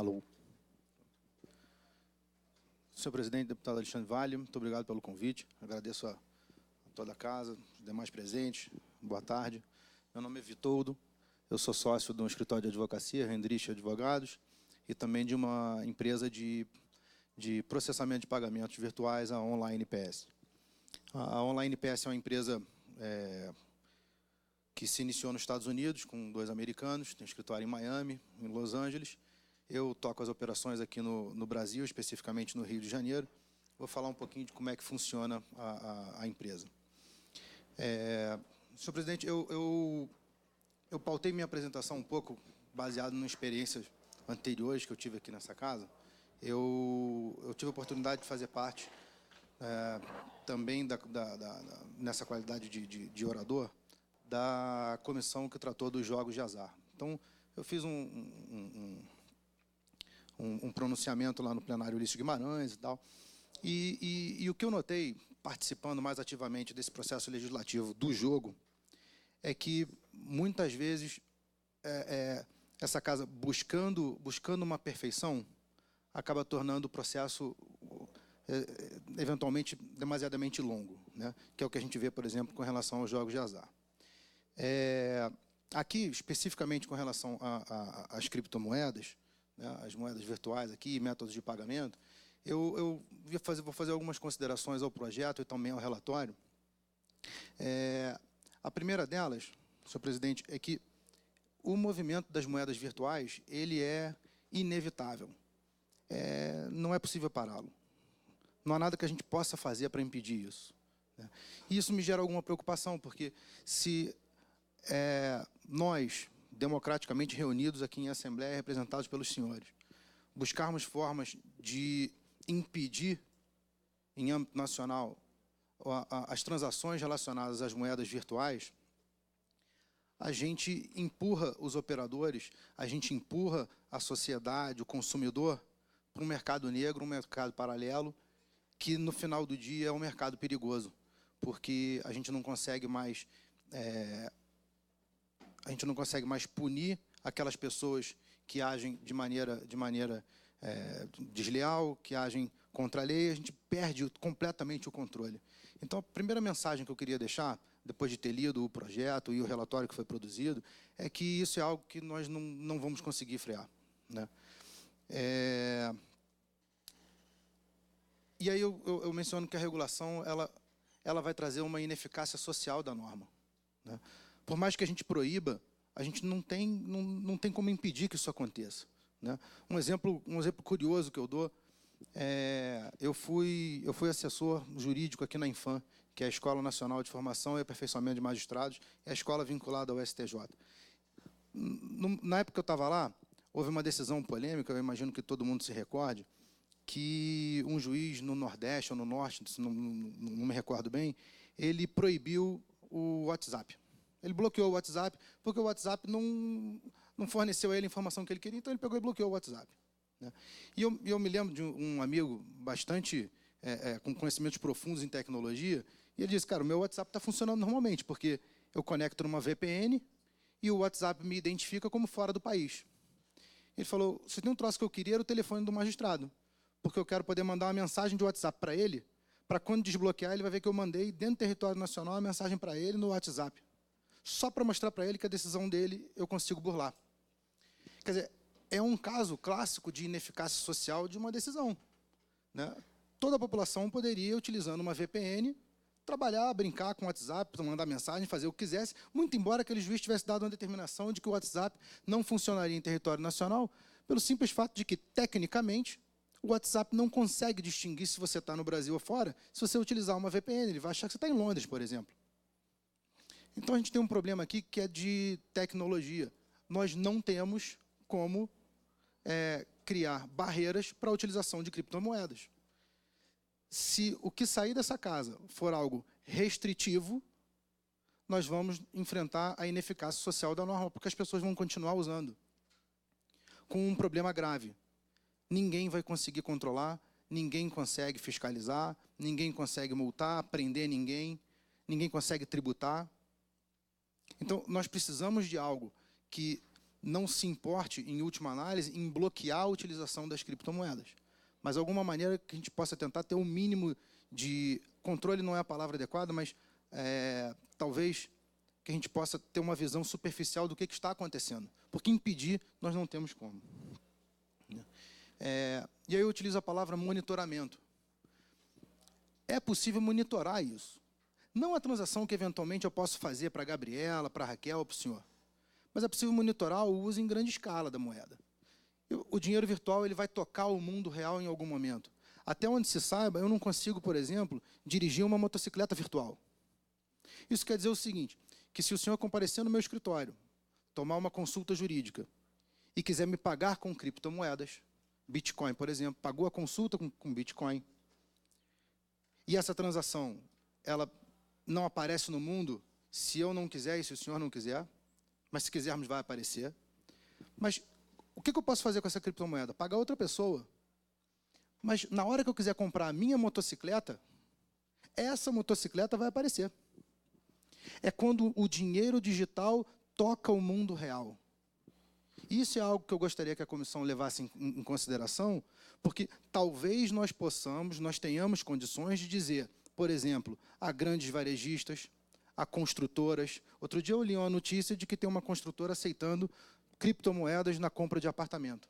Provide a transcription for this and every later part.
Alô. Senhor presidente, deputado Alexandre Vale, muito obrigado pelo convite. Agradeço a toda a casa, os demais presentes. Boa tarde. Meu nome é Vitoldo. Eu sou sócio de um escritório de advocacia, Rendrich Advogados, e também de uma empresa de processamento de pagamentos virtuais, a Online PS. A Online PS é uma empresa que se iniciou nos Estados Unidos, com 2 americanos, tem um escritório em Miami, em Los Angeles. Eu toco as operações aqui no Brasil, especificamente no Rio de Janeiro. Vou falar um pouquinho de como é que funciona a empresa. Senhor presidente, eu pautei minha apresentação um pouco baseado em experiências anteriores que eu tive aqui nessa casa. Eu tive a oportunidade de fazer parte também nessa qualidade de orador da comissão que tratou dos jogos de azar. Então, eu fiz um pronunciamento lá no plenário Ulisses Guimarães e tal. E o que eu notei, participando mais ativamente desse processo legislativo do jogo, é que, muitas vezes, essa casa, buscando uma perfeição, acaba tornando o processo, eventualmente, demasiadamente longo, né? Que é o que a gente vê, por exemplo, com relação aos jogos de azar. Aqui, especificamente com relação às criptomoedas, né, as moedas virtuais aqui, métodos de pagamento, eu vou fazer algumas considerações ao projeto e também ao relatório. A primeira delas, senhor presidente, é que o movimento das moedas virtuais ele é inevitável. Não é possível pará-lo. Não há nada que a gente possa fazer para impedir isso, né? E isso me gera alguma preocupação, porque se nós, democraticamente reunidos aqui em Assembleia, representados pelos senhores, buscarmos formas de impedir, em âmbito nacional, as transações relacionadas às moedas virtuais, a gente empurra os operadores, a gente empurra a sociedade, o consumidor, para um mercado negro, um mercado paralelo, que no final do dia é um mercado perigoso, porque a gente não consegue mais punir aquelas pessoas que agem de maneira desleal, que agem contra a lei, a gente perde completamente o controle. Então, a primeira mensagem que eu queria deixar, depois de ter lido o projeto e o relatório que foi produzido, é que isso é algo que nós não vamos conseguir frear, né? E aí eu menciono que a regulação ela vai trazer uma ineficácia social da norma, né? Por mais que a gente proíba, a gente não tem como impedir que isso aconteça, né? Um exemplo curioso que eu dou, eu fui assessor jurídico aqui na Infam, que é a Escola Nacional de Formação e Aperfeiçoamento de Magistrados, é a escola vinculada ao STJ. Na época que eu estava lá, houve uma decisão polêmica, eu imagino que todo mundo se recorde, que um juiz no Nordeste ou no Norte, não me recordo bem, ele proibiu o WhatsApp. Ele bloqueou o WhatsApp, porque o WhatsApp não forneceu a ele a informação que ele queria, então ele pegou e bloqueou o WhatsApp, né? E eu me lembro de um amigo bastante com conhecimentos profundos em tecnologia, e ele disse, cara, o meu WhatsApp está funcionando normalmente, porque eu conecto numa VPN e o WhatsApp me identifica como fora do país. Ele falou, se tem um troço que eu queria era o telefone do magistrado, porque eu quero poder mandar uma mensagem de WhatsApp para ele, para quando desbloquear, ele vai ver que eu mandei dentro do território nacional uma mensagem para ele no WhatsApp, só para mostrar para ele que a decisão dele eu consigo burlar. Quer dizer, é um caso clássico de ineficácia social de uma decisão, né? Toda a população poderia, utilizando uma VPN, trabalhar, brincar com o WhatsApp, mandar mensagem, fazer o que quisesse, muito embora aquele juiz tivesse dado uma determinação de que o WhatsApp não funcionaria em território nacional, pelo simples fato de que, tecnicamente, o WhatsApp não consegue distinguir se você está no Brasil ou fora, se você utilizar uma VPN. Ele vai achar que você está em Londres, por exemplo. Então, a gente tem um problema aqui que é de tecnologia. Nós não temos como criar barreiras para a utilização de criptomoedas. Se o que sair dessa casa for algo restritivo, nós vamos enfrentar a ineficácia social da norma, porque as pessoas vão continuar usando. Com um problema grave. Ninguém vai conseguir controlar, ninguém consegue fiscalizar, ninguém consegue multar, prender ninguém consegue tributar. Então, nós precisamos de algo que não se importe, em última análise, em bloquear a utilização das criptomoedas. Mas alguma maneira que a gente possa tentar ter um mínimo de... Controle não é a palavra adequada, mas talvez que a gente possa ter uma visão superficial do que está acontecendo. Porque impedir, nós não temos como. E aí eu utilizo a palavra monitoramento. É possível monitorar isso. Não a transação que eventualmente eu posso fazer para a Gabriela, para a Raquel ou para o senhor. Mas é possível monitorar o uso em grande escala da moeda. O dinheiro virtual ele vai tocar o mundo real em algum momento. Até onde se saiba, eu não consigo, por exemplo, dirigir uma motocicleta virtual. Isso quer dizer o seguinte, que se o senhor comparecer no meu escritório, tomar uma consulta jurídica e quiser me pagar com criptomoedas, Bitcoin, por exemplo, pagou a consulta com Bitcoin, e essa transação, ela não aparece no mundo se eu não quiser e se o senhor não quiser, mas se quisermos vai aparecer. Mas o que eu posso fazer com essa criptomoeda? Pagar outra pessoa. Mas na hora que eu quiser comprar a minha motocicleta, essa motocicleta vai aparecer. É quando o dinheiro digital toca o mundo real. Isso é algo que eu gostaria que a comissão levasse em consideração, porque talvez nós tenhamos condições de dizer, por exemplo, a grandes varejistas, a construtoras. Outro dia eu li uma notícia de que tem uma construtora aceitando criptomoedas na compra de apartamento.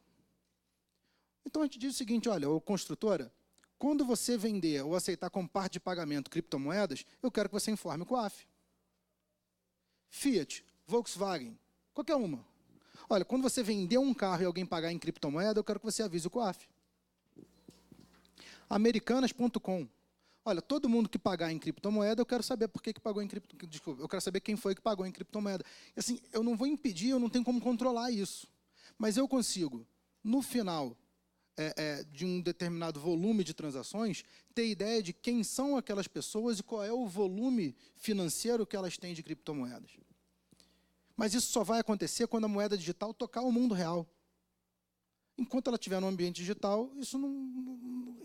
Então a gente diz o seguinte, olha, ô construtora, quando você vender ou aceitar como parte de pagamento criptomoedas, eu quero que você informe o COAF. Fiat, Volkswagen, qualquer uma. Olha, quando você vender um carro e alguém pagar em criptomoeda, eu quero que você avise o COAF. Americanas.com. Olha, todo mundo que pagar em criptomoeda, eu quero saber por que pagou em criptomoeda. Desculpa, eu quero saber quem foi que pagou em criptomoeda. E, assim, eu não vou impedir, eu não tenho como controlar isso. Mas eu consigo, no final de um determinado volume de transações, ter ideia de quem são aquelas pessoas e qual é o volume financeiro que elas têm de criptomoedas. Mas isso só vai acontecer quando a moeda digital tocar o mundo real. Enquanto ela estiver no ambiente digital, isso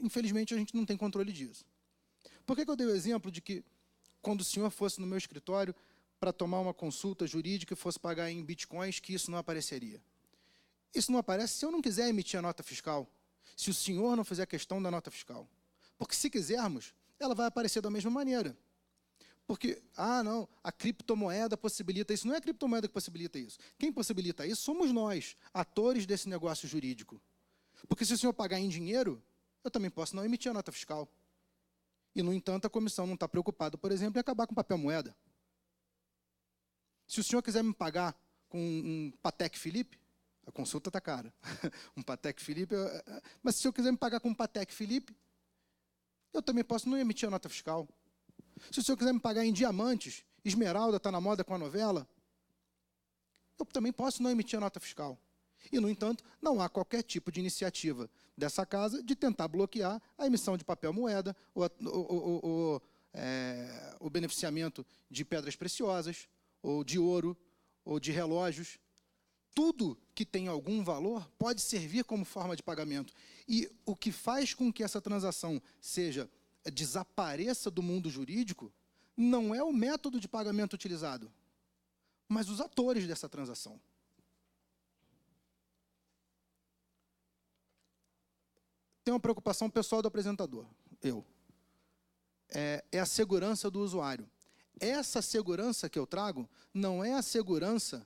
infelizmente a gente não tem controle disso. Por que eu dei o exemplo de que quando o senhor fosse no meu escritório para tomar uma consulta jurídica e fosse pagar em bitcoins, que isso não apareceria? Isso não aparece se eu não quiser emitir a nota fiscal, se o senhor não fizer questão da nota fiscal. Porque se quisermos, ela vai aparecer da mesma maneira. Porque, não, a criptomoeda possibilita isso. Não é a criptomoeda que possibilita isso. Quem possibilita isso somos nós, atores desse negócio jurídico. Porque se o senhor pagar em dinheiro, eu também posso não emitir a nota fiscal. E, no entanto, a comissão não está preocupada, por exemplo, em acabar com papel moeda. Se o senhor quiser me pagar com um Patek Philippe, a consulta está cara. Um Patek Philippe, mas se o senhor quiser me pagar com um Patek Philippe, eu também posso não emitir a nota fiscal. Se o senhor quiser me pagar em diamantes, esmeralda está na moda com a novela, eu também posso não emitir a nota fiscal. E, no entanto, não há qualquer tipo de iniciativa dessa casa de tentar bloquear a emissão de papel moeda, o beneficiamento de pedras preciosas, ou de ouro, ou de relógios. Tudo que tem algum valor pode servir como forma de pagamento. E o que faz com que essa transação desapareça do mundo jurídico não é o método de pagamento utilizado, mas os atores dessa transação. Tem uma preocupação pessoal do apresentador, é a segurança do usuário. Essa segurança que eu trago não é a segurança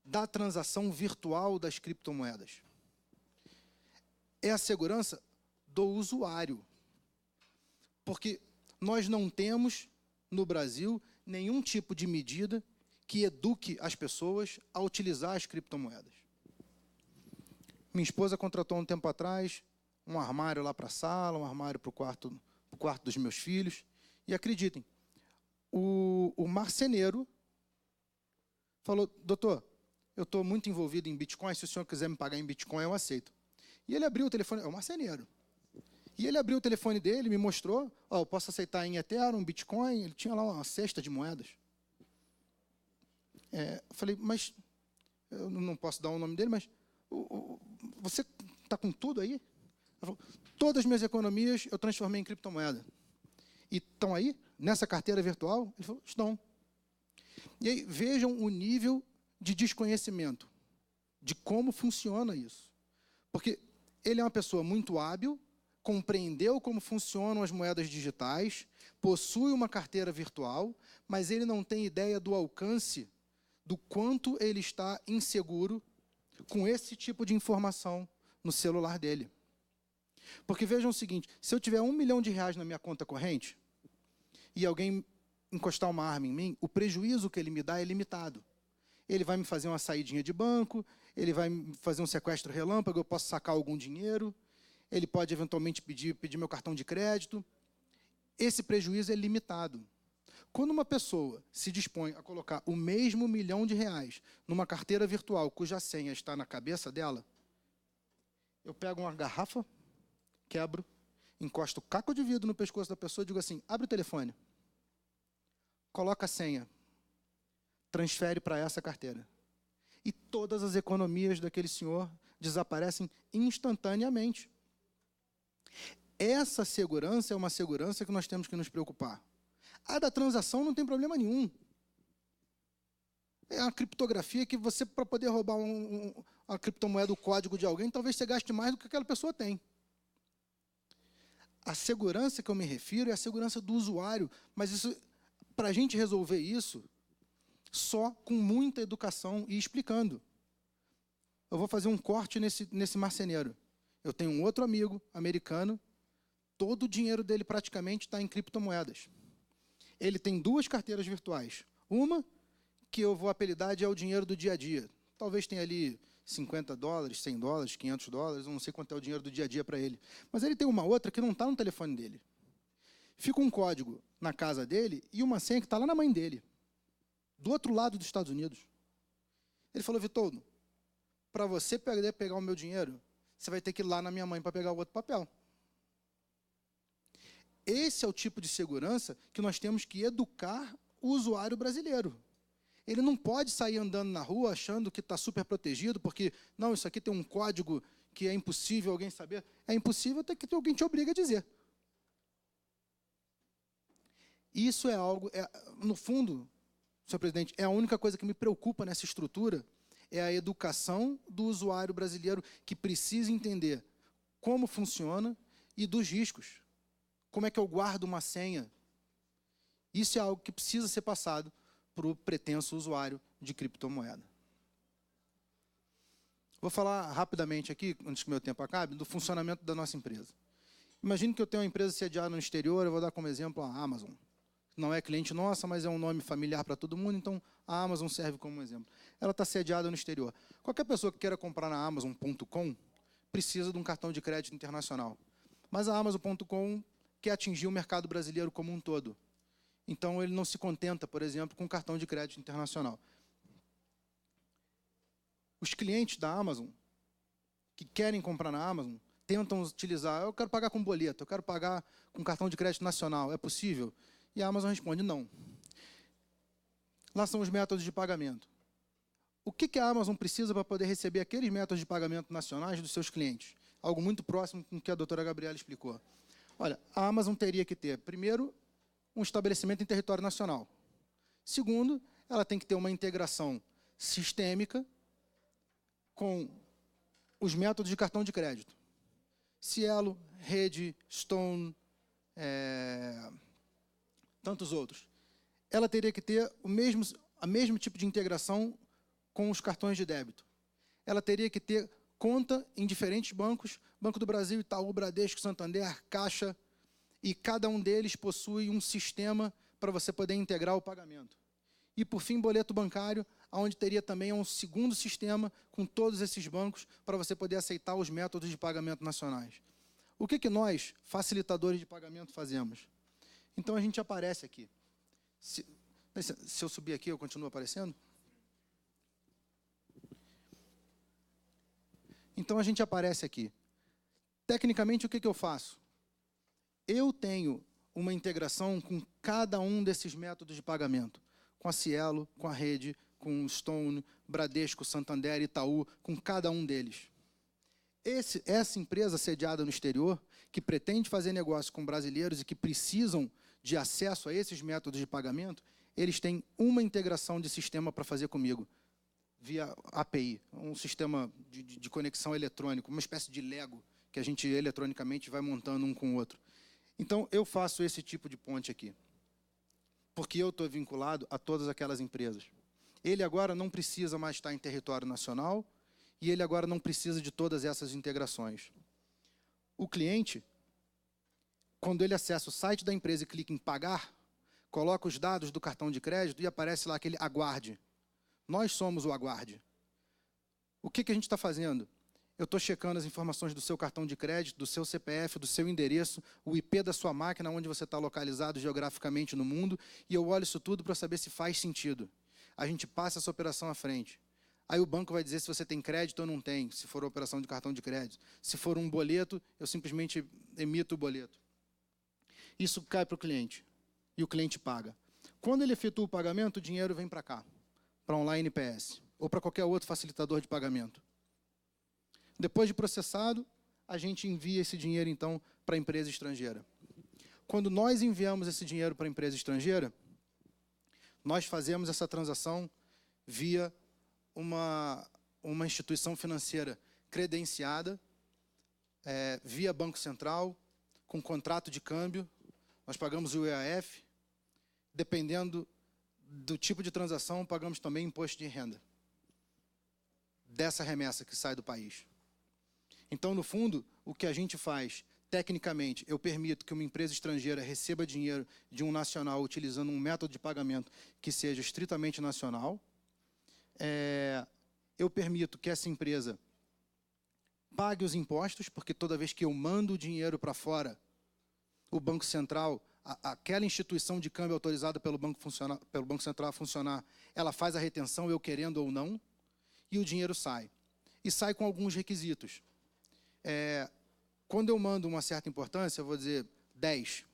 da transação virtual das criptomoedas. É a segurança do usuário. Porque nós não temos, no Brasil, nenhum tipo de medida que eduque as pessoas a utilizar as criptomoedas. Minha esposa contratou um tempo atrás um armário lá para a sala, um armário para o quarto dos meus filhos. E acreditem, o marceneiro falou, doutor, eu estou muito envolvido em Bitcoin, se o senhor quiser me pagar em Bitcoin, eu aceito. E ele abriu o telefone, é o marceneiro. E ele abriu o telefone dele, me mostrou, eu posso aceitar em Ethereum, Bitcoin, ele tinha lá uma cesta de moedas. Eu falei, mas, eu não posso dar o nome dele, mas você está com tudo aí? Ele falou, todas as minhas economias eu transformei em criptomoeda. E estão aí, nessa carteira virtual? Ele falou, estão. E aí, vejam o nível de desconhecimento. de como funciona isso. Porque ele é uma pessoa muito hábil, compreendeu como funcionam as moedas digitais, possui uma carteira virtual, mas ele não tem ideia do alcance, do quanto ele está inseguro com esse tipo de informação no celular dele. Porque vejam o seguinte, se eu tiver R$1 milhão na minha conta corrente, e alguém encostar uma arma em mim, o prejuízo que ele me dá é limitado. Ele vai me fazer uma saidinha de banco, ele vai me fazer um sequestro relâmpago, eu posso sacar algum dinheiro, ele pode eventualmente pedir meu cartão de crédito. Esse prejuízo é limitado. Quando uma pessoa se dispõe a colocar o mesmo R$1 milhão numa carteira virtual cuja senha está na cabeça dela, eu pego uma garrafa, quebro, encosto o caco de vidro no pescoço da pessoa e digo assim, abre o telefone, coloca a senha, transfere para essa carteira. E todas as economias daquele senhor desaparecem instantaneamente. Essa segurança é uma segurança que nós temos que nos preocupar. A da transação não tem problema nenhum. É uma criptografia que você, para poder roubar uma criptomoeda, o código de alguém, talvez você gaste mais do que aquela pessoa tem. A segurança que eu me refiro é a segurança do usuário, mas isso, para a gente resolver isso, só com muita educação e explicando. Eu vou fazer um corte nesse marceneiro. Eu tenho um outro amigo americano, todo o dinheiro dele praticamente está em criptomoedas. Ele tem 2 carteiras virtuais. Uma, que eu vou apelidar de é o dinheiro do dia a dia. Talvez tenha ali $50, $100, $500, eu não sei quanto é o dinheiro do dia a dia para ele. Mas ele tem uma outra que não está no telefone dele. Fica um código na casa dele e uma senha que está lá na mãe dele, do outro lado dos Estados Unidos. Ele falou, Vitoldo, para você pegar o meu dinheiro, você vai ter que ir lá na minha mãe para pegar o outro papel. Esse é o tipo de segurança que nós temos que educar o usuário brasileiro. Ele não pode sair andando na rua achando que está super protegido, porque, não, isso aqui tem um código que é impossível alguém saber. É impossível até que alguém te obrigue a dizer. Isso é algo, no fundo, senhor presidente, é a única coisa que me preocupa nessa estrutura, é a educação do usuário brasileiro que precisa entender como funciona e dos riscos. Como é que eu guardo uma senha? Isso é algo que precisa ser passado para o pretenso usuário de criptomoeda. Vou falar rapidamente aqui, antes que meu tempo acabe, do funcionamento da nossa empresa. Imagine que eu tenho uma empresa sediada no exterior, eu vou dar como exemplo a Amazon. Não é cliente nossa, mas é um nome familiar para todo mundo, então a Amazon serve como exemplo. Ela está sediada no exterior. Qualquer pessoa que queira comprar na Amazon.com precisa de um cartão de crédito internacional. Mas a Amazon.com quer atingir o mercado brasileiro como um todo. Então, ele não se contenta, por exemplo, com cartão de crédito internacional. Os clientes da Amazon, que querem comprar na Amazon, tentam utilizar, eu quero pagar com boleto, eu quero pagar com cartão de crédito nacional, é possível? E a Amazon responde, não. Lá são os métodos de pagamento. O que a Amazon precisa para poder receber aqueles métodos de pagamento nacionais dos seus clientes? Algo muito próximo com o que a doutora Gabriela explicou. Olha, a Amazon teria que ter, primeiro, um estabelecimento em território nacional. Segundo, ela tem que ter uma integração sistêmica com os métodos de cartão de crédito. Cielo, Rede, Stone, tantos outros. Ela teria que ter o mesmo tipo de integração com os cartões de débito. Ela teria que ter conta em diferentes bancos, Banco do Brasil, Itaú, Bradesco, Santander, Caixa, e cada um deles possui um sistema para você poder integrar o pagamento. E, por fim, boleto bancário, onde teria também um segundo sistema com todos esses bancos para você poder aceitar os métodos de pagamento nacionais. O que nós, facilitadores de pagamento, fazemos? Então, a gente aparece aqui. Se eu subir aqui, eu continuo aparecendo? Então, a gente aparece aqui. Tecnicamente, o que eu faço? Eu tenho uma integração com cada um desses métodos de pagamento. Com a Cielo, com a Rede, com o Stone, Bradesco, Santander, Itaú, com cada um deles. Essa empresa sediada no exterior, que pretende fazer negócio com brasileiros e que precisam de acesso a esses métodos de pagamento, eles têm uma integração de sistema para fazer comigo. via API, um sistema de conexão eletrônico, uma espécie de Lego que a gente eletronicamente vai montando um com o outro. Então, eu faço esse tipo de ponte aqui, porque eu estou vinculado a todas aquelas empresas. Ele agora não precisa mais estar em território nacional e ele agora não precisa de todas essas integrações. O cliente, quando ele acessa o site da empresa e clica em pagar, coloca os dados do cartão de crédito e aparece lá aquele aguarde. Nós somos o aguarde. O que a gente está fazendo? Eu estou checando as informações do seu cartão de crédito, do seu CPF, do seu endereço, o IP da sua máquina, onde você está localizado geograficamente no mundo, e eu olho isso tudo para saber se faz sentido. A gente passa essa operação à frente. Aí o banco vai dizer se você tem crédito ou não tem, se for operação de cartão de crédito. Se for um boleto, eu simplesmente emito o boleto. Isso cai para o cliente, e o cliente paga. Quando ele efetua o pagamento, o dinheiro vem para cá, para Online PS, ou para qualquer outro facilitador de pagamento. Depois de processado, a gente envia esse dinheiro, então, para a empresa estrangeira. Quando nós enviamos esse dinheiro para a empresa estrangeira, nós fazemos essa transação via uma instituição financeira credenciada, via Banco Central, com contrato de câmbio. Nós pagamos o IAF. Dependendo do tipo de transação, pagamos também imposto de renda dessa remessa que sai do país. Então, no fundo, o que a gente faz, tecnicamente, eu permito que uma empresa estrangeira receba dinheiro de um nacional utilizando um método de pagamento que seja estritamente nacional. Eu permito que essa empresa pague os impostos, porque toda vez que eu mando o dinheiro para fora, o Banco Central, aquela instituição de câmbio autorizada pelo Banco Central a funcionar, ela faz a retenção, eu querendo ou não, e o dinheiro sai. E sai com alguns requisitos. Quando eu mando uma certa importância, eu vou dizer 10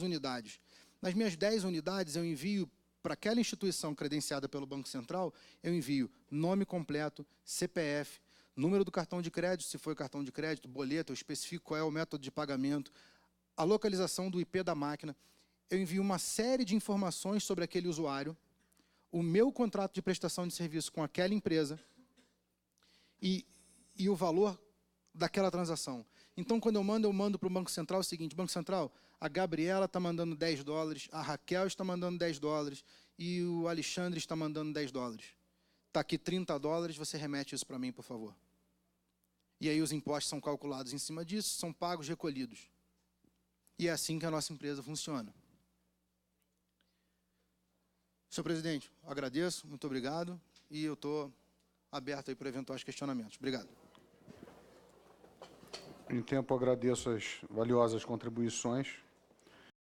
unidades. Nas minhas 10 unidades, eu envio para aquela instituição credenciada pelo Banco Central, eu envio nome completo, CPF, número do cartão de crédito, se for cartão de crédito, boleto, eu especifico qual é o método de pagamento, a localização do IP da máquina, eu envio uma série de informações sobre aquele usuário, o meu contrato de prestação de serviço com aquela empresa e o valor daquela transação. Então, quando eu mando para o Banco Central o seguinte: Banco Central, a Gabriela está mandando $10, a Raquel está mandando $10 e o Alexandre está mandando $10. Está aqui $30, você remete isso para mim, por favor. E aí os impostos são calculados em cima disso, são pagos, recolhidos. E é assim que a nossa empresa funciona. Senhor presidente, agradeço, muito obrigado, e eu estou aberto aí para eventuais questionamentos. Obrigado. Em tempo, agradeço as valiosas contribuições.